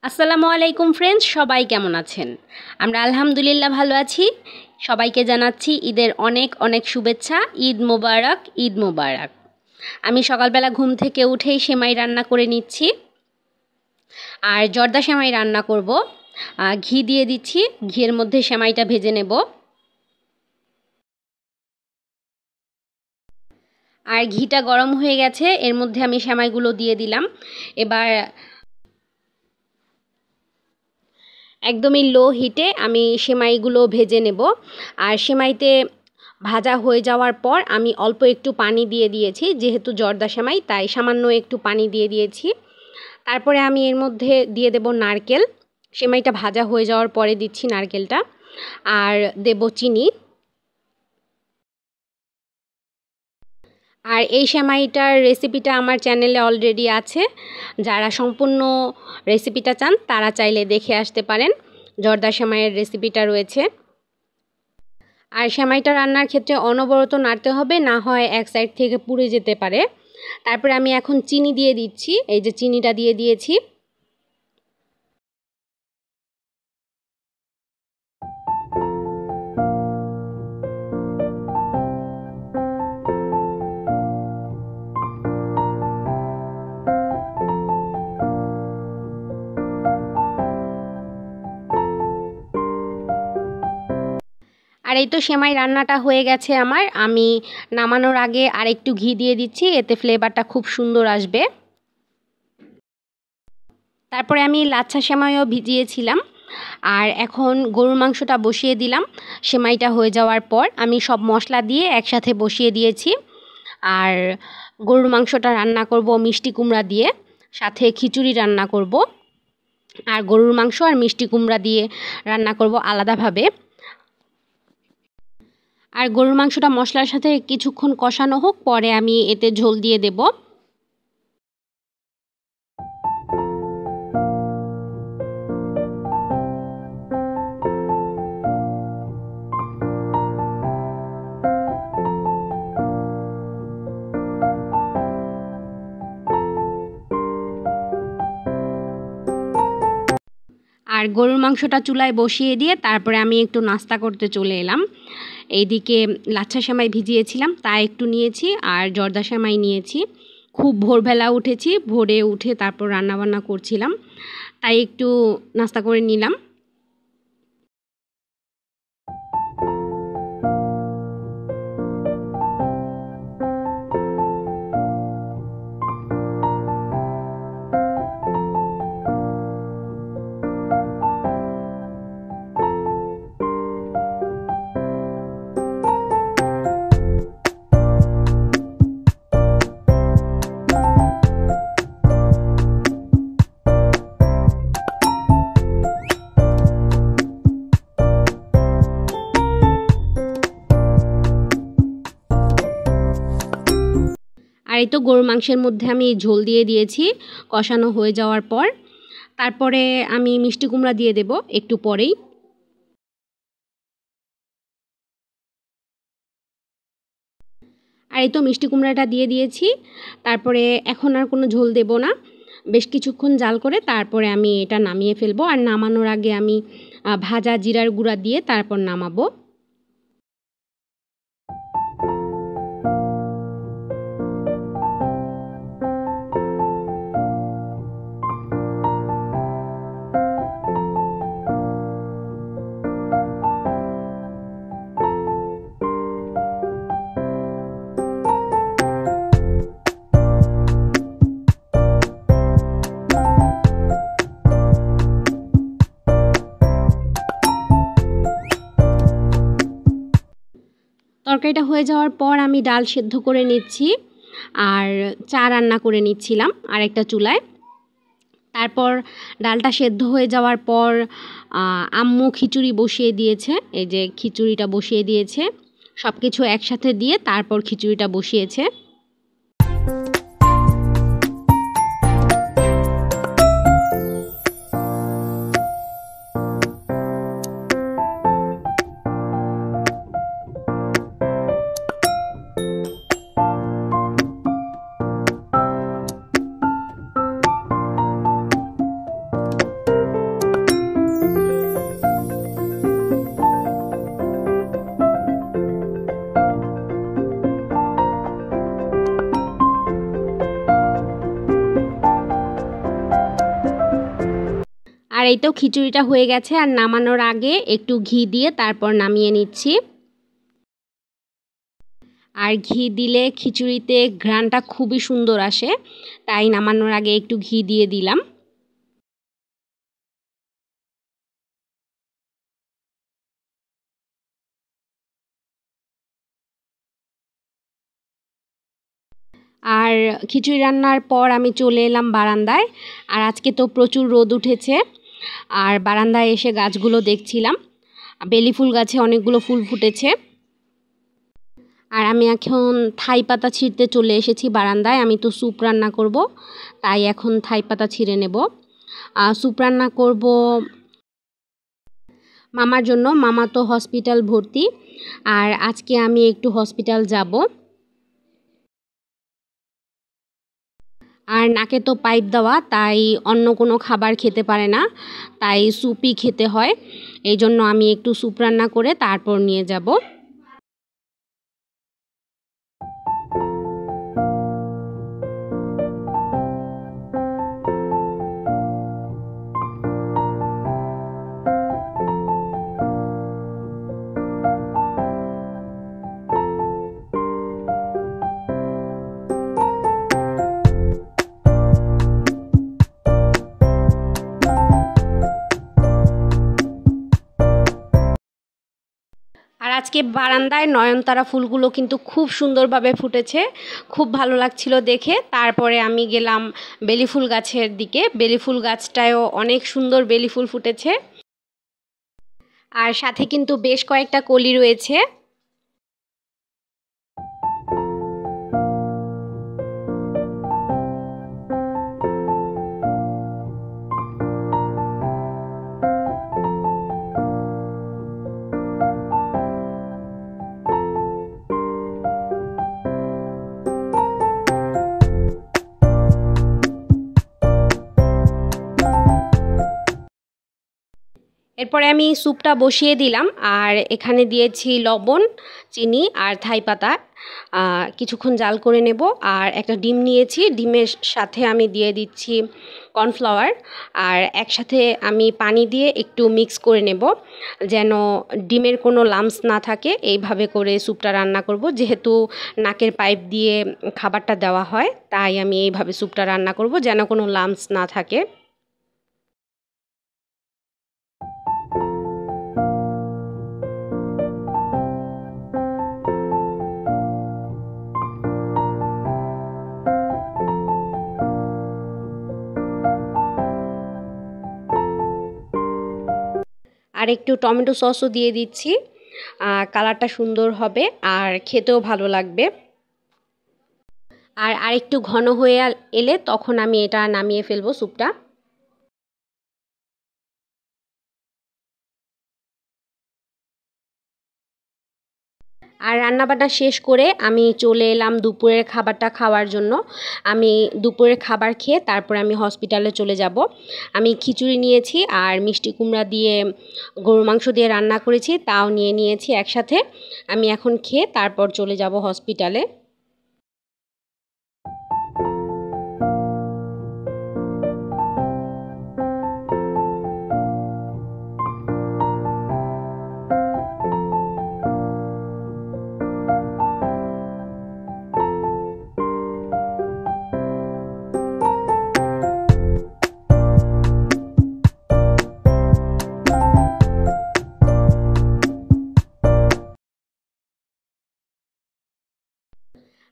আসসালামু আলাইকুম ফ্রেন্ডস, সবাই কেমন আছেন? আমরা আলহামদুলিল্লাহ ভালো আছি। সবাইকে জানাচ্ছি ঈদের অনেক অনেক শুভেচ্ছা। ঈদ মোবারক, ঈদ মোবারক। আমি সকালবেলা ঘুম থেকে উঠেই সেমাই রান্না করে নিচ্ছি, আর জর্দা সেমাই রান্না করব। ঘি দিয়ে দিচ্ছি, ঘিয়ের মধ্যে সেমাইটা ভেজে নেব। আর ঘিটা গরম হয়ে গেছে, এর মধ্যে আমি সেমাইগুলো দিয়ে দিলাম। এবার একদমই লো হিটে আমি সেমাইগুলো ভেজে নেব। আর সেমাইতে ভাজা হয়ে যাওয়ার পর আমি অল্প একটু পানি দিয়ে দিয়েছি, যেহেতু জর্দা সেমাই তাই সামান্য একটু পানি দিয়ে দিয়েছি। তারপরে আমি এর মধ্যে দিয়ে দেব নারকেল। সেমাইটা ভাজা হয়ে যাওয়ার পরে দিচ্ছি নারকেলটা, আর দেব চিনি। আর এই সেমাইটার রেসিপিটা আমার চ্যানেলে অলরেডি আছে, যারা সম্পূর্ণ রেসিপিটা চান তারা চাইলে দেখে আসতে পারেন। জর্দা সেমাইয়ের রেসিপিটা রয়েছে। আর সেমাইটা রান্নার ক্ষেত্রে অনবরত নাড়তে হবে, না হয় এক সাইড থেকে পুড়ে যেতে পারে। তারপরে আমি এখন চিনি দিয়ে দিচ্ছি, এই যে চিনিটা দিয়ে দিয়েছি। আর এই তো সেমাই রান্নাটা হয়ে গেছে আমার। আমি নামানোর আগে আরেকটু ঘি দিয়ে দিচ্ছি, এতে ফ্লেভারটা খুব সুন্দর আসবে। তারপরে আমি লাচ্ছা সেমাইও ভিজিয়েছিলাম। আর এখন গরুর মাংসটা বসিয়ে দিলাম। সেমাইটা হয়ে যাওয়ার পর আমি সব মশলা দিয়ে একসাথে বসিয়ে দিয়েছি। আর গরুর মাংসটা রান্না করব মিষ্টি কুমড়া দিয়ে, সাথে খিচুড়ি রান্না করব। আর গরুর মাংস আর মিষ্টি কুমড়া দিয়ে রান্না করব আলাদাভাবে। আর গরুর মাংসটা মশলার সাথে কিছুক্ষণ কষানো হোক, পরে আমি এতে ঝোল দিয়ে দেব। আর গরুর মাংসটা চুলায় বসিয়ে দিয়ে তারপরে আমি একটু নাস্তা করতে চলে এলাম। এইদিকে লাচ্ছা সেমাই ভিজিয়েছিলাম তা একটু নিয়েছি, আর জর্দা সেমাই নিয়েছি। খুব ভোরবেলা উঠেছি, ভোরে উঠে তারপর রান্নাবান্না করছিলাম, তাই একটু নাস্তা করে নিলাম। আর এই তো গরুর মাংসের মধ্যে আমি ঝোল দিয়ে দিয়েছি কষানো হয়ে যাওয়ার পর। তারপরে আমি মিষ্টি কুমড়া দিয়ে দেব একটু পরেই। আর এই তো মিষ্টি কুমড়াটা দিয়ে দিয়েছি। তারপরে এখন আর কোনো ঝোল দেব না, বেশ কিছুক্ষণ জাল করে তারপরে আমি এটা নামিয়ে ফেলবো। আর নামানোর আগে আমি ভাজা জিরার গুঁড়া দিয়ে তারপর নামাবো। তরকারিটা হয়ে যাওয়ার পর আমি ডাল সেদ্ধ করে নিচ্ছি, আর চা রান্না করে নিচ্ছিলাম আরেকটা চুলায়। তারপর ডালটা সেদ্ধ হয়ে যাওয়ার পর আম্মু খিচুড়ি বসিয়ে দিয়েছে, এই যে খিচুড়িটা বসিয়ে দিয়েছে। সব কিছু একসাথে দিয়ে তারপর খিচুড়িটা বসিয়েছে। আর এই তো খিচুড়িটা হয়ে গেছে, আর নামানোর আগে একটু ঘি দিয়ে তারপর নামিয়ে নিচ্ছি। আর ঘি দিলে খিচুড়িতে ঘ্রাণটা খুবই সুন্দর আসে, তাই নামানোর আগে একটু ঘি দিয়ে দিলাম। আর খিচুড়ি রান্নার পর আমি চলে এলাম বারান্দায়। আর আজকে তো প্রচুর রোদ উঠেছে, আর বারান্দায় এসে গাছগুলো দেখছিলাম। বেলি ফুল গাছে অনেকগুলো ফুল ফুটেছে। আর আমি এখন থাই পাতা ছিঁড়তে চলে এসেছি বারান্দায়। আমি তো স্যুপ রান্না করব, তাই এখন থাই পাতা ছিঁড়ে নেব। স্যুপ রান্না করব মামার জন্য। মামা তো হসপিটাল ভর্তি, আর আজকে আমি একটু হসপিটাল যাব। আর নাকে তো পাইপ দেওয়া, তাই অন্য কোনো খাবার খেতে পারে না, তাই স্যুপই খেতে হয়। এই জন্য আমি একটু স্যুপ রান্না করে তারপর নিয়ে যাব। আর আজকে বারান্দায় নয়নতারা ফুলগুলো কিন্তু খুব সুন্দরভাবে ফুটেছে, খুব ভালো লাগছিল দেখে। তারপরে আমি গেলাম বেলি ফুল গাছের দিকে। বেলি ফুল গাছটায়ও অনেক সুন্দর বেলি ফুল ফুটেছে, আর সাথে কিন্তু বেশ কয়েকটা কলি রয়েছে। এরপরে আমি স্যুপটা বসিয়ে দিলাম, আর এখানে দিয়েছি লবণ, চিনি আর থাই পাতা। কিছুক্ষণ জাল করে নেব। আর একটা ডিম নিয়েছি, ডিমের সাথে আমি দিয়ে দিচ্ছি কর্নফ্লাওয়ার। আর একসাথে আমি পানি দিয়ে একটু মিক্স করে নেব, যেন ডিমের কোনো লাম্পস না থাকে। এইভাবে করে স্যুপটা রান্না করব। যেহেতু নাকের পাইপ দিয়ে খাবারটা দেওয়া হয়, তাই আমি এইভাবে স্যুপটা রান্না করব, যেন কোনো লাম্পস না থাকে। আর একটু টমেটো সসও দিয়ে দিচ্ছি, কালারটা সুন্দর হবে আর খেতেও ভালো লাগবে। আর আরেকটু ঘন হয়ে এলে তখন আমি এটা নামিয়ে ফেলবো স্যুপটা। আর রান্নাবান্না শেষ করে আমি চলে এলাম দুপুরের খাবারটা খাওয়ার জন্য। আমি দুপুরের খাবার খেয়ে তারপরে আমি হসপিটালে চলে যাব। আমি খিচুড়ি নিয়েছি, আর মিষ্টি কুমড়া দিয়ে গরুর মাংস দিয়ে রান্না করেছি, তাও নিয়ে নিয়েছি একসাথে। আমি এখন খেয়ে তারপর চলে যাব হসপিটালে।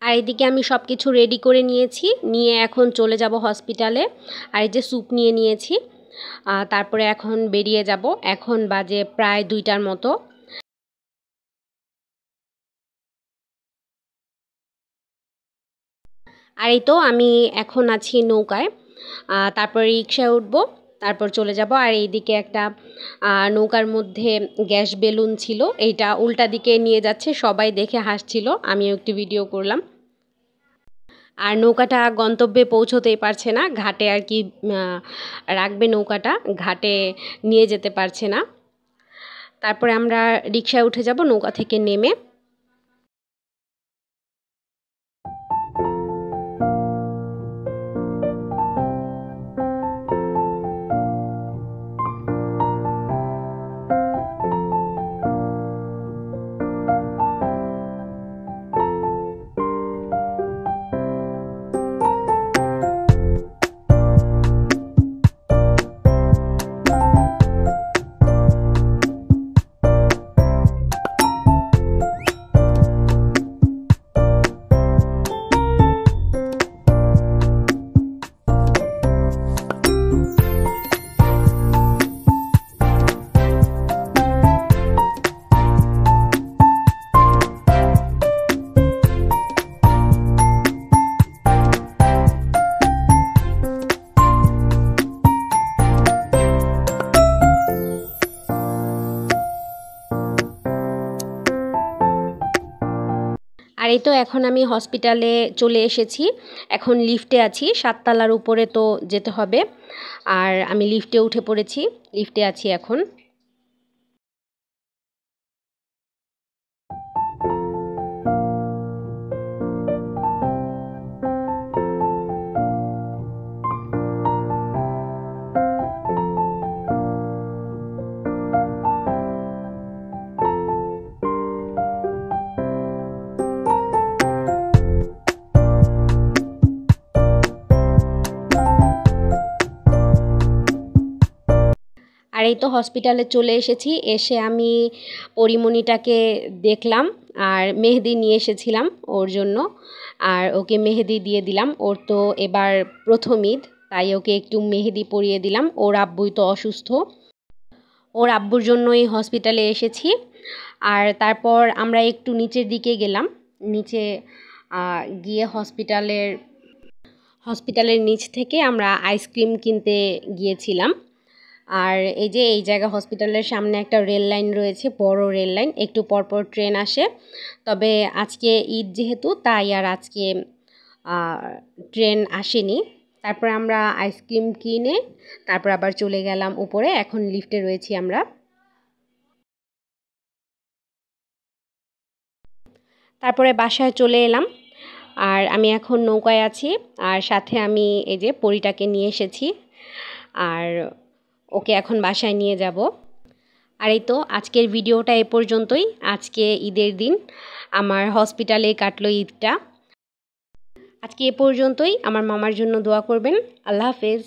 আর এদিকে আমি সব কিছু রেডি করে নিয়েছি, নিয়ে এখন চলে যাব হসপিটালে। আর এই যে স্যুপ নিয়ে নিয়েছি, তারপরে এখন বেরিয়ে যাব। এখন বাজে প্রায় 2টার মতো। আর এই তো আমি এখন আছি নৌকায়, তারপর রিক্সায় উঠবো, তারপর চলে যাব। আর এইদিকে একটা নৌকার মধ্যে গ্যাস বেলুন ছিল, এইটা উল্টা দিকে নিয়ে যাচ্ছে, সবাই দেখে হাসছিল, আমিও একটি ভিডিও করলাম। আর নৌকাটা গন্তব্যে পৌঁছতেই পারছে না, ঘাটে আর কি রাখবে নৌকাটা, ঘাটে নিয়ে যেতে পারছে না। তারপরে আমরা রিক্সায় উঠে যাব নৌকা থেকে নেমে। এই তো এখন আমি হসপিটালে চলে এসেছি। এখন লিফটে আছি, 7 তলার উপরে তো যেতে হবে। আর আমি লিফটে উঠে পড়েছি, লিফটে আছি এখন। আর এই তো হসপিটালে চলে এসেছি। এসে আমি পরিমণিটাকে দেখলাম আর মেহেদি নিয়ে এসেছিলাম ওর জন্য, আর ওকে মেহেদি দিয়ে দিলাম। ওর তো এবার প্রথম ঈদ, তাই ওকে একটু মেহেদি পরিয়ে দিলাম। ওর আব্বুই তো অসুস্থ, ওর আব্বুর জন্যই হসপিটালে এসেছি। আর তারপর আমরা একটু নিচের দিকে গেলাম। নিচে গিয়ে হসপিটালের নিচ থেকে আমরা আইসক্রিম কিনতে গিয়েছিলাম। আর এই যে এই জায়গা হসপিটালের সামনে একটা রেল লাইন রয়েছে, বড় রেল লাইন, একটু পরপর ট্রেন আসে। তবে আজকে ঈদ যেহেতু, তাই আর আজকে ট্রেন আসেনি। তারপর আমরা আইসক্রিম কিনে তারপর আবার চলে গেলাম উপরে। এখন লিফটে রয়েছি আমরা। তারপরে বাসায় চলে এলাম। আর আমি এখন নৌকায় আছি, আর সাথে আমি এই যে পরীটাকে নিয়ে এসেছি। আর ওকে এখন বাসায় নিয়ে যাব। আর এই তো আজকের ভিডিওটা এ পর্যন্তই। আজকে ঈদের দিন আমার হসপিটালে কাটলো ঈদটা। আজকে এ পর্যন্তই। আমার মামার জন্য দোয়া করবেন। আল্লাহ হাফেজ।